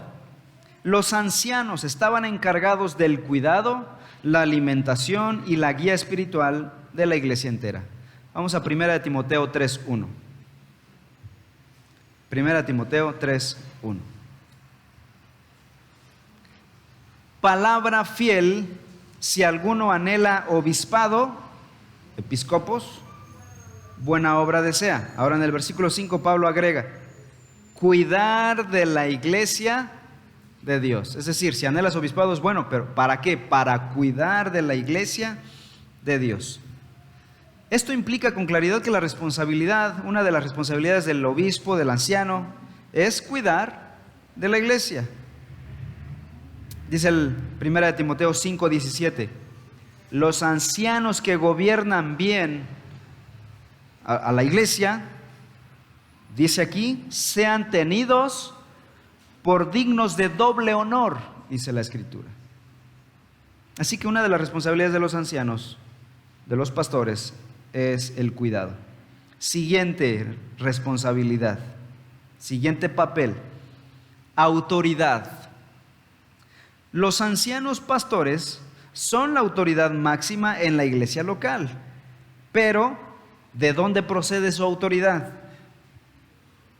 [SPEAKER 1] Los ancianos estaban encargados del cuidado, la alimentación y la guía espiritual de la iglesia entera. Vamos a 1 Timoteo 3:1. 1 Timoteo 3:1. Palabra fiel, si alguno anhela obispado, episcopos, buena obra desea. Ahora en el versículo 5 Pablo agrega: cuidar de la iglesia de Dios. Es decir, si anhelas obispado es bueno, pero ¿para qué? Para cuidar de la iglesia de Dios. Esto implica con claridad que una de las responsabilidades del obispo, del anciano, es cuidar de la iglesia. Dice el 1 Timoteo 5:17, los ancianos que gobiernan bien a la iglesia, dice aquí, sean tenidos por dignos de doble honor, dice la Escritura. Así que una de las responsabilidades de los ancianos, de los pastores, es el cuidado. Siguiente responsabilidad, siguiente papel, autoridad. Los ancianos pastores son la autoridad máxima en la iglesia local, pero ¿de dónde procede su autoridad?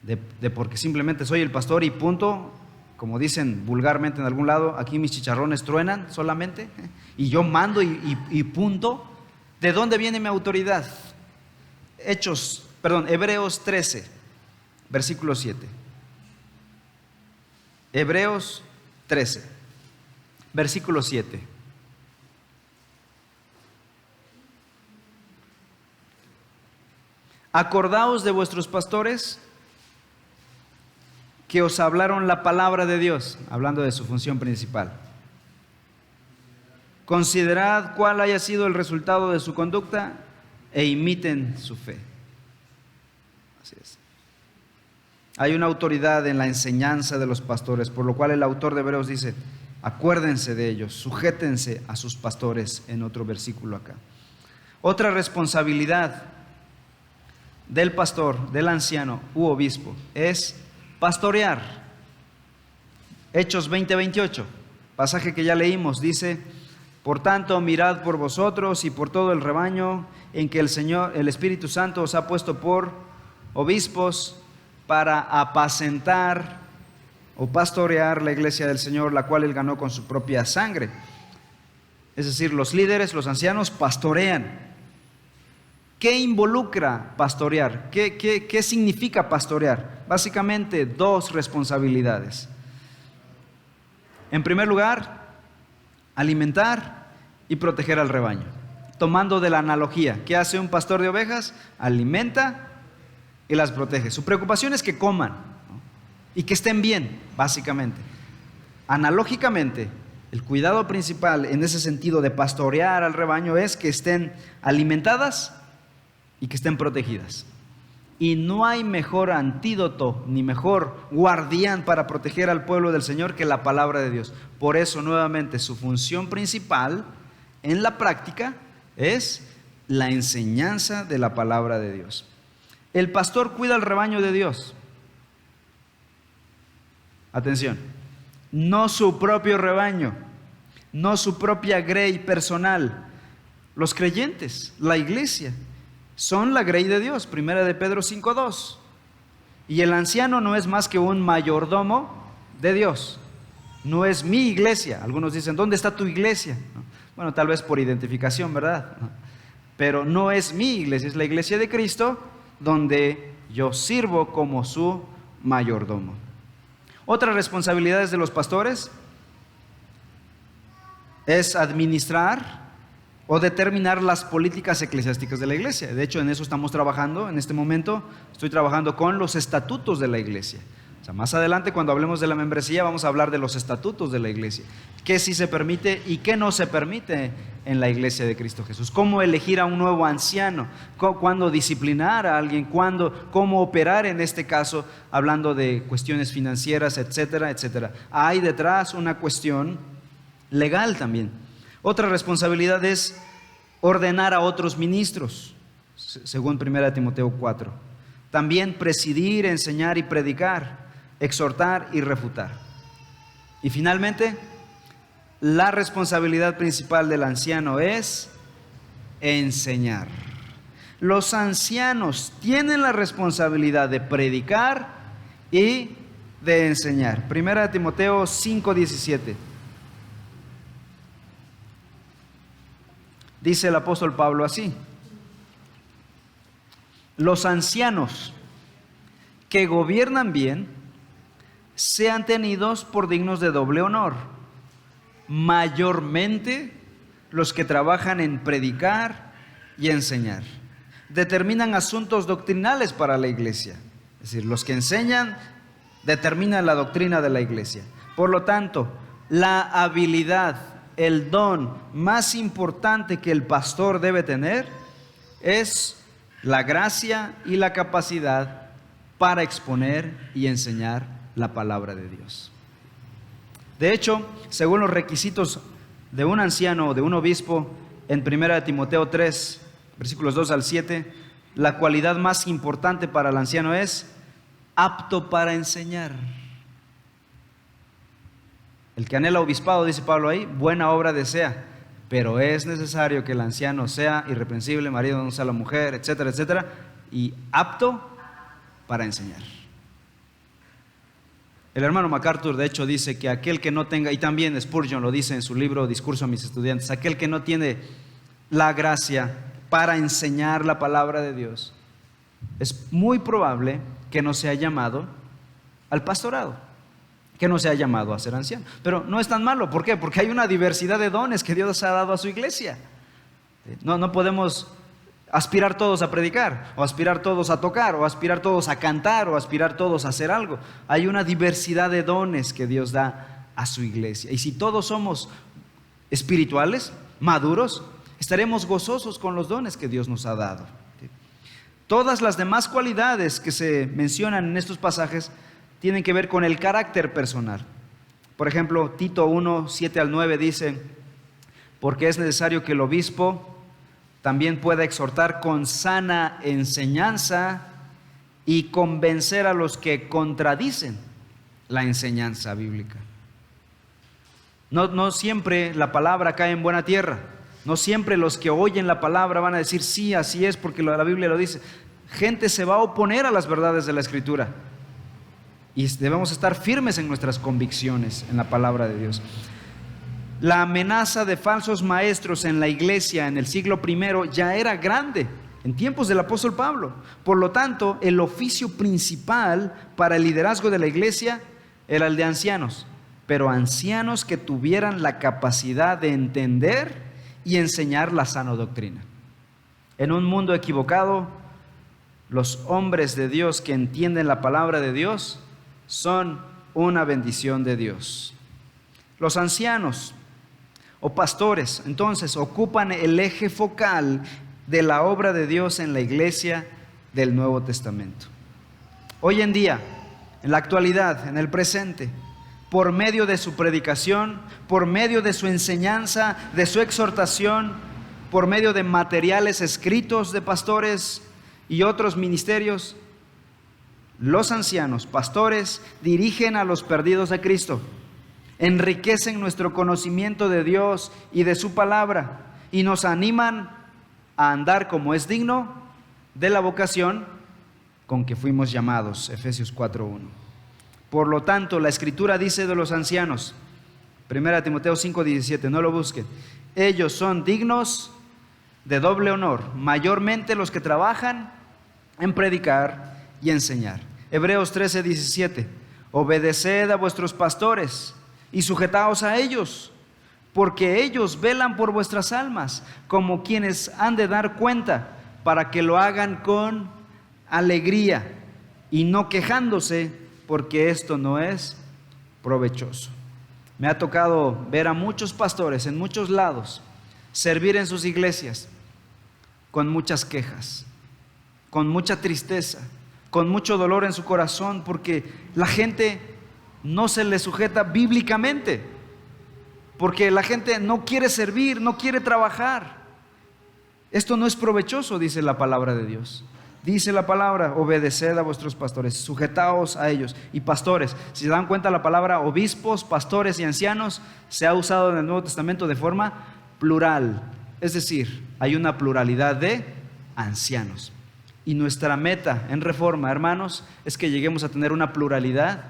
[SPEAKER 1] De porque simplemente soy el pastor y punto, como dicen vulgarmente en algún lado, aquí mis chicharrones truenan solamente, y yo mando y punto. ¿De dónde viene mi autoridad? Hebreos 13, versículo 7. Hebreos 13, versículo 7. Acordaos de vuestros pastores que os hablaron la palabra de Dios, hablando de su función principal. Considerad cuál haya sido el resultado de su conducta e imiten su fe. Así es. Hay una autoridad en la enseñanza de los pastores, por lo cual el autor de Hebreos dice, acuérdense de ellos, sujétense a sus pastores, en otro versículo acá. Otra responsabilidad del pastor, del anciano u obispo, es pastorear. Hechos 20:28, pasaje que ya leímos, dice, por tanto, mirad por vosotros y por todo el rebaño en que el Espíritu Santo os ha puesto por obispos para apacentar o pastorear la iglesia del Señor, la cual Él ganó con su propia sangre. Es decir, los líderes, los ancianos pastorean. ¿Qué involucra pastorear? ¿Qué significa pastorear? Básicamente dos responsabilidades. En primer lugar, alimentar y proteger al rebaño. Tomando de la analogía, ¿qué hace un pastor de ovejas? Alimenta y las protege. Su preocupación es que coman, ¿no? Y que estén bien, básicamente. Analógicamente, el cuidado principal en ese sentido de pastorear al rebaño es que estén alimentadas y que estén protegidas. Y no hay mejor antídoto ni mejor guardián para proteger al pueblo del Señor que la palabra de Dios. Por eso, nuevamente, su función principal en la práctica es la enseñanza de la palabra de Dios. El pastor cuida al rebaño de Dios. Atención, no su propio rebaño, no su propia grey personal. Los creyentes, la iglesia, son la grey de Dios, 1 de Pedro 5:2. Y el anciano no es más que un mayordomo de Dios. No es mi iglesia. Algunos dicen, ¿dónde está tu iglesia? Bueno, tal vez por identificación, ¿verdad? Pero no es mi iglesia, es la iglesia de Cristo, donde yo sirvo como su mayordomo. Otras responsabilidades de los pastores es administrar o determinar las políticas eclesiásticas de la iglesia. De hecho, en eso estamos trabajando en este momento. Estoy trabajando con los estatutos de la iglesia. O sea, más adelante, cuando hablemos de la membresía, vamos a hablar de los estatutos de la iglesia. Qué sí se permite y qué no se permite en la iglesia de Cristo Jesús. Cómo elegir a un nuevo anciano, cuándo disciplinar a alguien, cómo operar en este caso, hablando de cuestiones financieras, etcétera, etcétera. Hay detrás una cuestión legal también. Otra responsabilidad es ordenar a otros ministros, según 1 Timoteo 4. También presidir, enseñar y predicar, exhortar y refutar. Y finalmente, la responsabilidad principal del anciano es enseñar. Los ancianos tienen la responsabilidad de predicar y de enseñar. 1 Timoteo 5:17. Dice el apóstol Pablo así: los ancianos que gobiernan bien sean tenidos por dignos de doble honor, mayormente los que trabajan en predicar y enseñar. determinan asuntos doctrinales para la iglesia. Es decir, los que enseñan determinan la doctrina de la iglesia. Por lo tanto, la habilidad, el don más importante que el pastor debe tener es la gracia y la capacidad para exponer y enseñar la palabra de Dios. De hecho, según los requisitos de un anciano o de un obispo, en 1 Timoteo 3, versículos 2 al 7, la cualidad más importante para el anciano es apto para enseñar. El que anhela obispado, dice Pablo ahí, buena obra desea, pero es necesario que el anciano sea irreprensible, marido de una sola mujer, etcétera, etcétera, y apto para enseñar. El hermano MacArthur, de hecho, dice que aquel que no tenga, y también Spurgeon lo dice en su libro Discurso a mis estudiantes, aquel que no tiene la gracia para enseñar la palabra de Dios, es muy probable que no sea llamado al pastorado, que no sea llamado a ser anciano. Pero no es tan malo. ¿Por qué? Porque hay una diversidad de dones que Dios ha dado a su iglesia. No podemos aspirar todos a predicar, o aspirar todos a tocar, o aspirar todos a cantar, o aspirar todos a hacer algo. Hay una diversidad de dones que Dios da a su iglesia. Y si todos somos espirituales, maduros, estaremos gozosos con los dones que Dios nos ha dado. Todas las demás cualidades que se mencionan en estos pasajes tienen que ver con el carácter personal. Por ejemplo, Tito 1, 7 al 9 dice: porque es necesario que el obispo también pueda exhortar con sana enseñanza y convencer a los que contradicen la enseñanza bíblica. No siempre la palabra cae en buena tierra. No siempre los que oyen la palabra van a decir sí, así es, porque la Biblia lo dice. Gente se va a oponer a las verdades de la Escritura. Y debemos estar firmes en nuestras convicciones en la palabra de Dios. La amenaza de falsos maestros en la iglesia en el siglo I ya era grande, en tiempos del apóstol Pablo. Por lo tanto, el oficio principal para el liderazgo de la iglesia era el de ancianos, pero ancianos que tuvieran la capacidad de entender y enseñar la sana doctrina. En un mundo equivocado, los hombres de Dios que entienden la palabra de Dios son una bendición de Dios. Los ancianos o pastores, entonces, ocupan el eje focal de la obra de Dios en la iglesia del Nuevo Testamento. Hoy en día, en la actualidad, en el presente, por medio de su predicación, por medio de su enseñanza, de su exhortación, por medio de materiales escritos de pastores y otros ministerios, los ancianos, pastores, dirigen a los perdidos a Cristo, enriquecen nuestro conocimiento de Dios y de su palabra y nos animan a andar como es digno de la vocación con que fuimos llamados. Efesios 4:1. Por lo tanto, la Escritura dice de los ancianos, 1 Timoteo 5:17, no lo busquen, ellos son dignos de doble honor, mayormente los que trabajan en predicar y enseñar. Hebreos 13:17, obedeced a vuestros pastores y sujetaos a ellos, porque ellos velan por vuestras almas, como quienes han de dar cuenta, para que lo hagan con alegría y no quejándose, porque esto no es provechoso. Me ha tocado ver a muchos pastores en muchos lados servir en sus iglesias con muchas quejas, con mucha tristeza, con mucho dolor en su corazón, porque la gente no se le sujeta bíblicamente, porque la gente no quiere servir, no quiere trabajar. Esto no es provechoso, dice la palabra de Dios. Dice la palabra, obedeced a vuestros pastores, sujetaos a ellos. Y pastores, si se dan cuenta, la palabra obispos, pastores y ancianos se ha usado en el Nuevo Testamento de forma plural. Es decir, hay una pluralidad de ancianos. Y nuestra meta en Reforma, hermanos, es que lleguemos a tener una pluralidad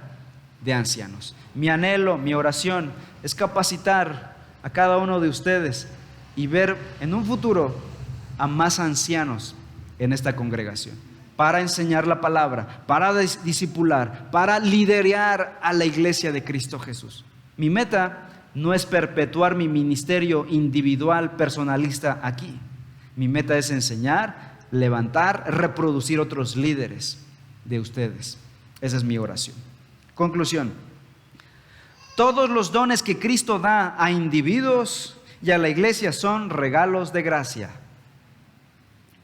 [SPEAKER 1] de ancianos. Mi anhelo, mi oración es capacitar a cada uno de ustedes y ver en un futuro a más ancianos en esta congregación, para enseñar la palabra, para discipular, para liderar a la iglesia de Cristo Jesús. Mi meta no es perpetuar mi ministerio individual, personalista aquí. Mi meta es enseñar levantar, reproducir otros líderes de ustedes. Esa es mi oración. Conclusión. Todos los dones que Cristo da a individuos y a la iglesia son regalos de gracia.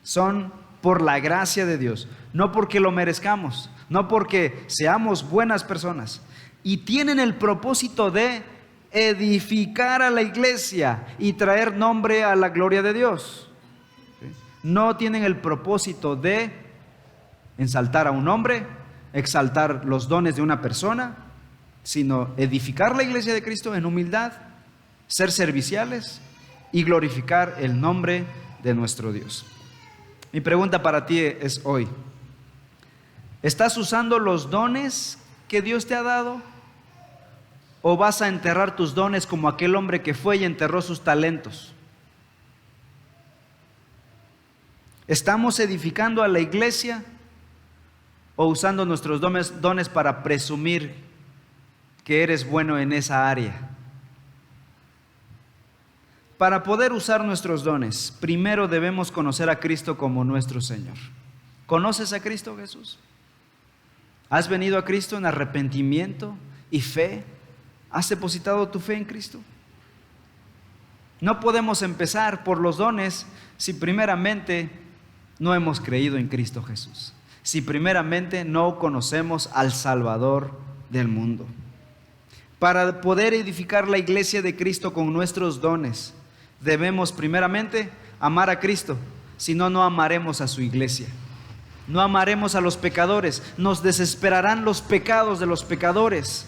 [SPEAKER 1] Son por la gracia de Dios, no porque lo merezcamos, no porque seamos buenas personas. Y tienen el propósito de edificar a la iglesia y traer nombre a la gloria de Dios. No tienen el propósito de ensaltar a un hombre, exaltar los dones de una persona, sino edificar la iglesia de Cristo en humildad, ser serviciales y glorificar el nombre de nuestro Dios. Mi pregunta para ti es hoy: ¿estás usando los dones que Dios te ha dado? ¿O vas a enterrar tus dones como aquel hombre que fue y enterró sus talentos? ¿Estamos edificando a la iglesia o usando nuestros dones para presumir que eres bueno en esa área? Para poder usar nuestros dones, primero debemos conocer a Cristo como nuestro Señor. ¿Conoces a Cristo Jesús? ¿Has venido a Cristo en arrepentimiento y fe? ¿Has depositado tu fe en Cristo? No podemos empezar por los dones si primeramente no hemos creído en Cristo Jesús, si primeramente no conocemos al Salvador del mundo. Para poder edificar la iglesia de Cristo con nuestros dones, debemos primeramente amar a Cristo, si no, no amaremos a su iglesia. No amaremos a los pecadores, nos desesperarán los pecados de los pecadores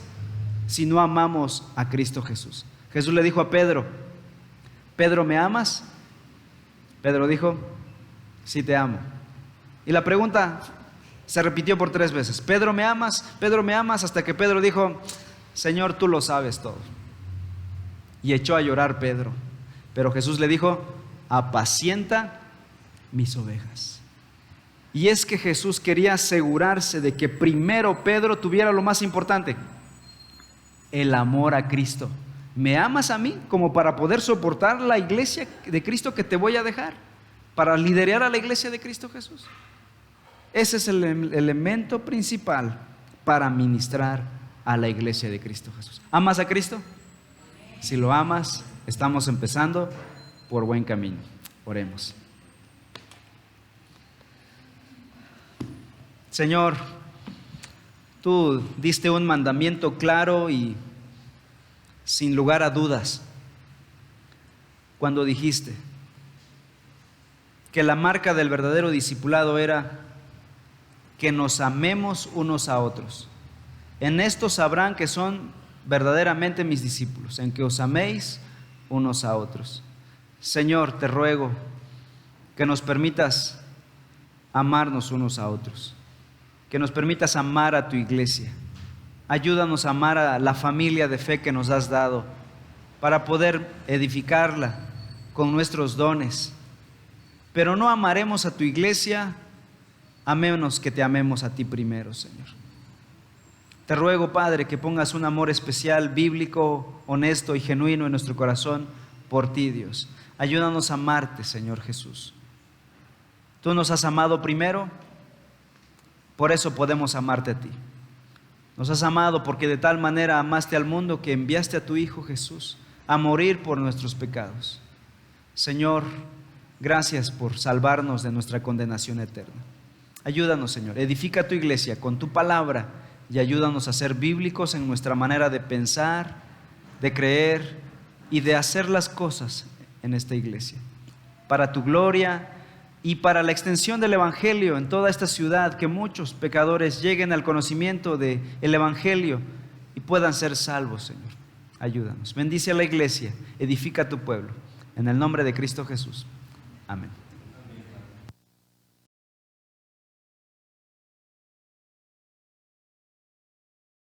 [SPEAKER 1] si no amamos a Cristo Jesús. Jesús le dijo a Pedro: Pedro, ¿me amas? Pedro dijo: sí te amo. Y la pregunta se repitió por 3 veces: Pedro, ¿me amas? Pedro, ¿me amas? Hasta que Pedro dijo: Señor, tú lo sabes todo. Y echó a llorar Pedro. Pero Jesús le dijo: apacienta mis ovejas. Y es que Jesús quería asegurarse de que primero Pedro tuviera lo más importante: el amor a Cristo. ¿Me amas a mí como para poder soportar la iglesia de Cristo que te voy a dejar? Para liderar a la iglesia de Cristo Jesús. Ese es el elemento principal para ministrar a la iglesia de Cristo Jesús. ¿Amas a Cristo? Si lo amas, estamos empezando por buen camino. Oremos. Señor, tú diste un mandamiento claro y sin lugar a dudas cuando dijiste que la marca del verdadero discipulado era que nos amemos unos a otros. En esto sabrán que son verdaderamente mis discípulos, en que os améis unos a otros. Señor, te ruego que nos permitas amarnos unos a otros, que nos permitas amar a tu iglesia. Ayúdanos a amar a la familia de fe que nos has dado para poder edificarla con nuestros dones. Pero no amaremos a tu iglesia a menos que te amemos a ti primero, Señor. Te ruego, Padre, que pongas un amor especial, bíblico, honesto y genuino en nuestro corazón por ti, Dios. Ayúdanos a amarte, Señor Jesús. Tú nos has amado primero, por eso podemos amarte a ti. Nos has amado porque de tal manera amaste al mundo que enviaste a tu Hijo Jesús a morir por nuestros pecados. Señor, gracias por salvarnos de nuestra condenación eterna. Ayúdanos, Señor, edifica tu iglesia con tu palabra y ayúdanos a ser bíblicos en nuestra manera de pensar, de creer y de hacer las cosas en esta iglesia, para tu gloria y para la extensión del Evangelio en toda esta ciudad, que muchos pecadores lleguen al conocimiento del Evangelio y puedan ser salvos, Señor. Ayúdanos. Bendice a la iglesia, edifica a tu pueblo. En el nombre de Cristo Jesús. Amén.